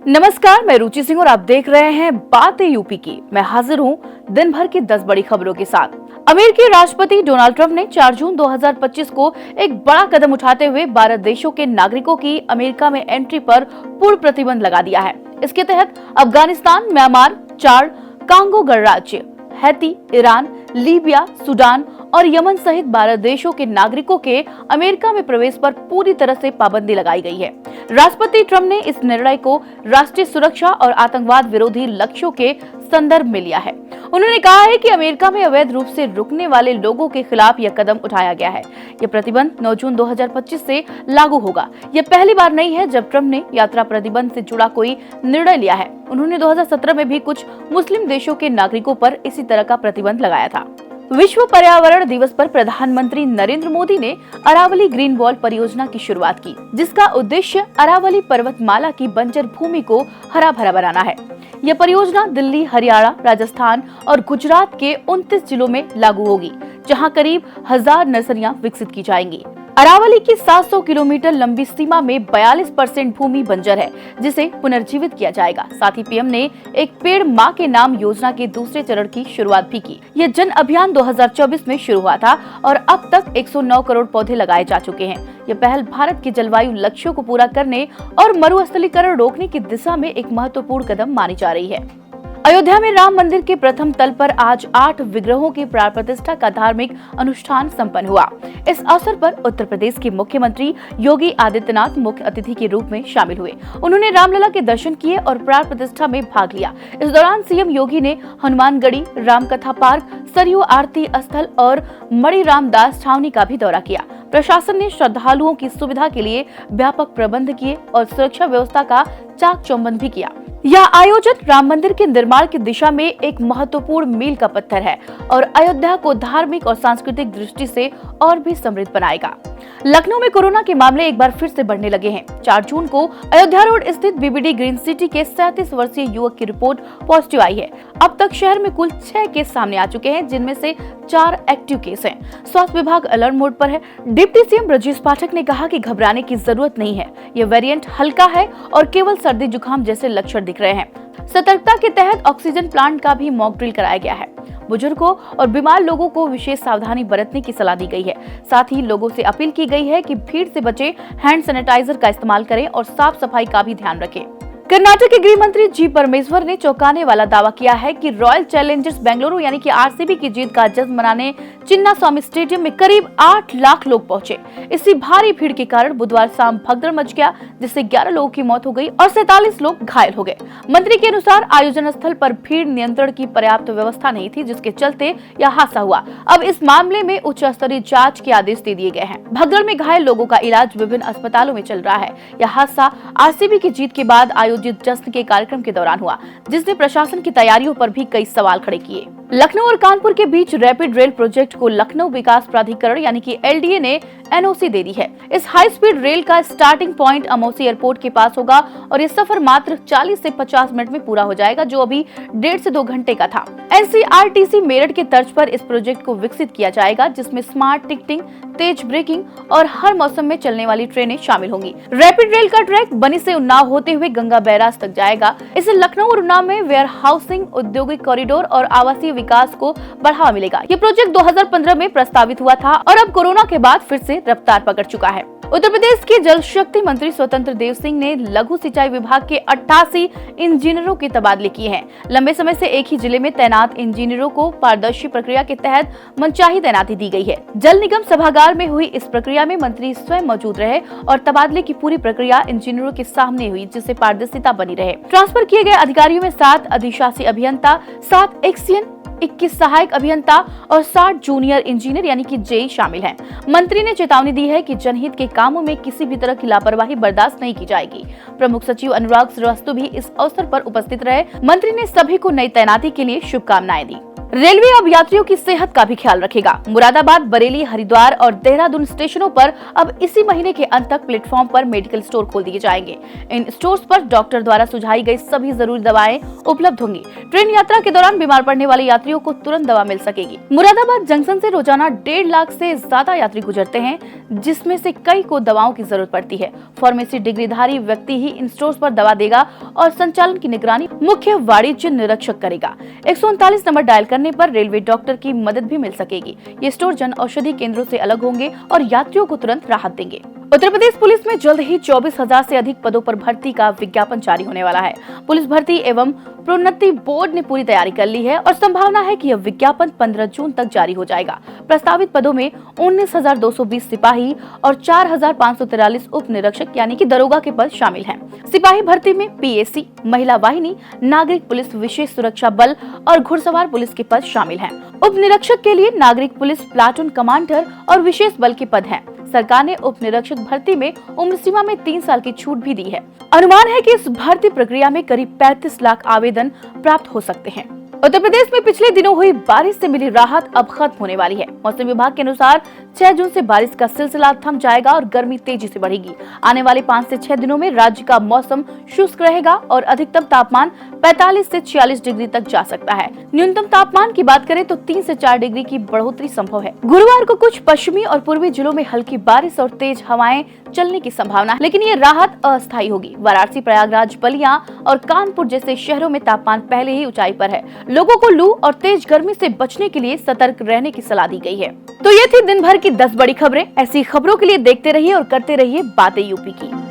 नमस्कार, मैं रुचि सिंह और आप देख रहे हैं बातें यूपी की। मैं हाजिर हूं दिन भर की 10 बड़ी खबरों के साथ। अमेरिकी राष्ट्रपति डोनाल्ड ट्रंप ने 4 जून 2025 को एक बड़ा कदम उठाते हुए 12 देशों के नागरिकों की अमेरिका में एंट्री पर पूर्ण प्रतिबंध लगा दिया है। इसके तहत अफगानिस्तान, म्यांमार, चाड, कांगो गणराज्य, हैती, ईरान, लीबिया, सूडान और यमन सहित 12 देशों के नागरिकों के अमेरिका में प्रवेश पर पूरी तरह से पाबंदी लगाई गई है। राष्ट्रपति ट्रंप ने इस निर्णय को राष्ट्रीय सुरक्षा और आतंकवाद विरोधी लक्ष्यों के संदर्भ में लिया है। उन्होंने कहा है कि अमेरिका में अवैध रूप से रुकने वाले लोगों के खिलाफ यह कदम उठाया गया है। यह प्रतिबंध 9 जून 2025 से लागू होगा। यह पहली बार नहीं है जब ट्रंप ने यात्रा प्रतिबंध से जुड़ा कोई निर्णय लिया है। उन्होंने 2017 में भी कुछ मुस्लिम देशों के नागरिकों पर इसी तरह का प्रतिबंध लगाया था। विश्व पर्यावरण दिवस पर प्रधानमंत्री नरेंद्र मोदी ने अरावली ग्रीन वॉल परियोजना की शुरुआत की, जिसका उद्देश्य अरावली पर्वतमाला की बंजर भूमि को हरा भरा बनाना है। यह परियोजना दिल्ली, हरियाणा, राजस्थान और गुजरात के 29 जिलों में लागू होगी, जहां करीब 1000 नर्सरियां विकसित की जाएंगी। अरावली की 700 किलोमीटर लंबी सीमा में 42% भूमि बंजर है, जिसे पुनर्जीवित किया जाएगा। साथ ही पीएम ने एक पेड़ मां के नाम योजना के दूसरे चरण की शुरुआत भी की। यह जन अभियान 2024 में शुरू हुआ था और अब तक 109 करोड़ पौधे लगाए जा चुके हैं। यह पहल भारत के जलवायु लक्ष्यों को पूरा करने और मरुस्थलीकरण रोकने की दिशा में एक महत्वपूर्ण कदम मानी जा रही है। अयोध्या में राम मंदिर के प्रथम तल पर आज 8 विग्रहों की प्राण प्रतिष्ठा का धार्मिक अनुष्ठान संपन्न हुआ। इस अवसर पर उत्तर प्रदेश के मुख्यमंत्री योगी आदित्यनाथ मुख्य अतिथि के रूप में शामिल हुए। उन्होंने रामलला के दर्शन किए और प्राण प्रतिष्ठा में भाग लिया। इस दौरान सीएम योगी ने हनुमानगढ़ी, रामकथा पार्क, सरयू आरती स्थल और मणि रामदास छावनी का भी दौरा किया। प्रशासन ने श्रद्धालुओं की सुविधा के लिए व्यापक प्रबंध किए और सुरक्षा व्यवस्था का चाक चौबंद भी किया। यह आयोजन राम मंदिर के निर्माण की दिशा में एक महत्वपूर्ण मील का पत्थर है और अयोध्या को धार्मिक और सांस्कृतिक दृष्टि से और भी समृद्ध बनाएगा। लखनऊ में कोरोना के मामले एक बार फिर से बढ़ने लगे हैं। 4 जून को अयोध्या रोड स्थित बीबीडी ग्रीन सिटी के 37 वर्षीय युवक की रिपोर्ट पॉजिटिव आई है। अब तक शहर में कुल 6 केस सामने आ चुके हैं, जिनमें से 4 एक्टिव केस हैं। स्वास्थ्य विभाग अलर्ट मोड पर है। डिप्टी सीएम ब्रजेश पाठक ने कहा कि घबराने की जरूरत नहीं है। यह वेरिएंट हल्का है और केवल सर्दी जुकाम जैसे लक्षण दिख रहे हैं। सतर्कता के तहत ऑक्सीजन प्लांट का भी मॉक ड्रिल कराया गया है। बुजुर्गों और बीमार लोगों को विशेष सावधानी बरतने की सलाह दी गई है। साथ ही लोगों से अपील की गई है कि भीड़ से बचें, हैंड सैनिटाइजर का इस्तेमाल करें और साफ सफाई का भी ध्यान रखें। कर्नाटक के गृह मंत्री जी परमेश्वर ने चौंकाने वाला दावा किया है कि रॉयल चैलेंजर्स बेंगलुरु यानी कि आरसीबी की जीत का जश्न मनाने चिन्नास्वामी स्टेडियम में करीब 8 लाख लोग पहुंचे। इसी भारी भीड़ के कारण बुधवार शाम भगदड़ मच गया, जिससे 11 लोगों की मौत हो गई और 47 लोग घायल हो गए। मंत्री के अनुसार आयोजन स्थल पर भीड़ नियंत्रण की पर्याप्त व्यवस्था नहीं थी, जिसके चलते यह हादसा हुआ। अब इस मामले में उच्च स्तरीय जाँच के आदेश दे दिए गए हैं। भगदड़ में घायल लोगों का इलाज विभिन्न अस्पतालों में चल रहा है। यह हादसा आरसीबी की जीत के बाद आयोजित जश्न के कार्यक्रम के दौरान हुआ, जिसने प्रशासन की तैयारियों पर भी कई सवाल खड़े किए। लखनऊ और कानपुर के बीच रैपिड रेल प्रोजेक्ट को लखनऊ विकास प्राधिकरण यानी कि एलडीए ने एनओसी दे दी है। इस हाई स्पीड रेल का स्टार्टिंग पॉइंट अमौसी एयरपोर्ट के पास होगा और ये सफर मात्र 40 से 50 मिनट में पूरा हो जाएगा, जो अभी 1.5 से 2 घंटे का था। एनसीआरटीसी मेरठ के तर्ज पर इस प्रोजेक्ट को विकसित किया जाएगा, जिसमें स्मार्ट टिकटिंग, तेज ब्रेकिंग और हर मौसम में चलने वाली ट्रेनें शामिल होंगी। रैपिड रेल का ट्रैक बनी से उन्नाव होते हुए गंगा बैराज तक जाएगा। इससे लखनऊ और उन्नाव में वेयर हाउसिंग, औद्योगिक कॉरिडोर और आवासीय विकास को बढ़ावा मिलेगा। ये प्रोजेक्ट 2015 में प्रस्तावित हुआ था और अब कोरोना के बाद फिर से रफ्तार पकड़ चुका है। उत्तर प्रदेश के जल शक्ति मंत्री स्वतंत्र देव सिंह ने लघु सिंचाई विभाग के 88 इंजीनियरों के तबादले किए हैं। लंबे समय से एक ही जिले में तैनात इंजीनियरों को पारदर्शी प्रक्रिया के तहत मनचाही तैनाती दी गई है। जल निगम सभागार में हुई इस प्रक्रिया में मंत्री स्वयं मौजूद रहे और तबादले की पूरी प्रक्रिया इंजीनियरों के सामने हुई, जिससे पारदर्शिता बनी रहे। ट्रांसफर किए गए अधिकारियों में 7 अधिशासी अभियंता, 7 एक्सियन, 21 सहायक अभियंता और 60 जूनियर इंजीनियर यानी कि जेई शामिल हैं। मंत्री ने चेतावनी दी है कि जनहित के कामों में किसी भी तरह की लापरवाही बर्दाश्त नहीं की जाएगी। प्रमुख सचिव अनुराग श्रीवास्तव भी इस अवसर पर उपस्थित रहे। मंत्री ने सभी को नई तैनाती के लिए शुभकामनाएं दी। रेलवे अब यात्रियों की सेहत का भी ख्याल रखेगा। मुरादाबाद, बरेली, हरिद्वार और देहरादून स्टेशनों पर अब इसी महीने के अंत तक प्लेटफॉर्म पर मेडिकल स्टोर खोल दिए जाएंगे। इन स्टोर्स पर डॉक्टर द्वारा सुझाई गई सभी जरूरी दवाएं उपलब्ध होंगी। ट्रेन यात्रा के दौरान बीमार पड़ने वाले यात्रियों को तुरंत दवा मिल सकेगी। मुरादाबाद जंक्शन से रोजाना 1.5 लाख से ज्यादा यात्री गुजरते हैं, जिसमें से कई को दवाओं की जरूरत पड़ती है। फार्मेसी डिग्रीधारी व्यक्ति ही इन स्टोर्स पर दवा देगा और संचालन की निगरानी मुख्य वाणिज्य निरीक्षक करेगा। 139 नंबर डायल करने पर रेलवे डॉक्टर की मदद भी मिल सकेगी। ये स्टोर जन औषधि केंद्रों से अलग होंगे और यात्रियों को तुरंत राहत देंगे। उत्तर प्रदेश पुलिस में जल्द ही 24,000 से अधिक पदों पर भर्ती का विज्ञापन जारी होने वाला है। पुलिस भर्ती एवं प्रोन्नति बोर्ड ने पूरी तैयारी कर ली है और संभावना है कि यह विज्ञापन 15 जून तक जारी हो जाएगा। प्रस्तावित पदों में 19,220 सिपाही और 4,543 उप निरीक्षक यानी कि दरोगा के पद शामिल हैं। सिपाही भर्ती में पीएसी, महिला वाहिनी, नागरिक पुलिस, विशेष सुरक्षा बल और घुड़सवार पुलिस के पद शामिल हैं। उप निरीक्षक के लिए नागरिक पुलिस, प्लाटून कमांडर और विशेष बल के पद हैं। सरकार ने उप निरीक्षक भर्ती में उम्र सीमा में 3 साल की छूट भी दी है। अनुमान है कि इस भर्ती प्रक्रिया में करीब 35 लाख आवेदन प्राप्त हो सकते हैं। उत्तर प्रदेश में पिछले दिनों हुई बारिश से मिली राहत अब खत्म होने वाली है। मौसम विभाग के अनुसार 6 जून से बारिश का सिलसिला थम जाएगा और गर्मी तेजी से बढ़ेगी। आने वाले 5 से 6 दिनों में राज्य का मौसम शुष्क रहेगा और अधिकतम तापमान 45 से 46 डिग्री तक जा सकता है। न्यूनतम तापमान की बात करें तो 3 से 4 डिग्री की बढ़ोतरी संभव है। गुरुवार को कुछ पश्चिमी और पूर्वी जिलों में हल्की बारिश और तेज हवाएं चलने की संभावना है, लेकिन ये राहत अस्थायी होगी। वाराणसी, प्रयागराज, बलिया और कानपुर जैसे शहरों में तापमान पहले ही ऊंचाई पर है। लोगों को लू और तेज गर्मी से बचने के लिए सतर्क रहने की सलाह दी गई है। तो ये थी दिन भर की 10 बड़ी खबरें। ऐसी खबरों के लिए देखते रहिए और करते रहिए बातें यूपी की।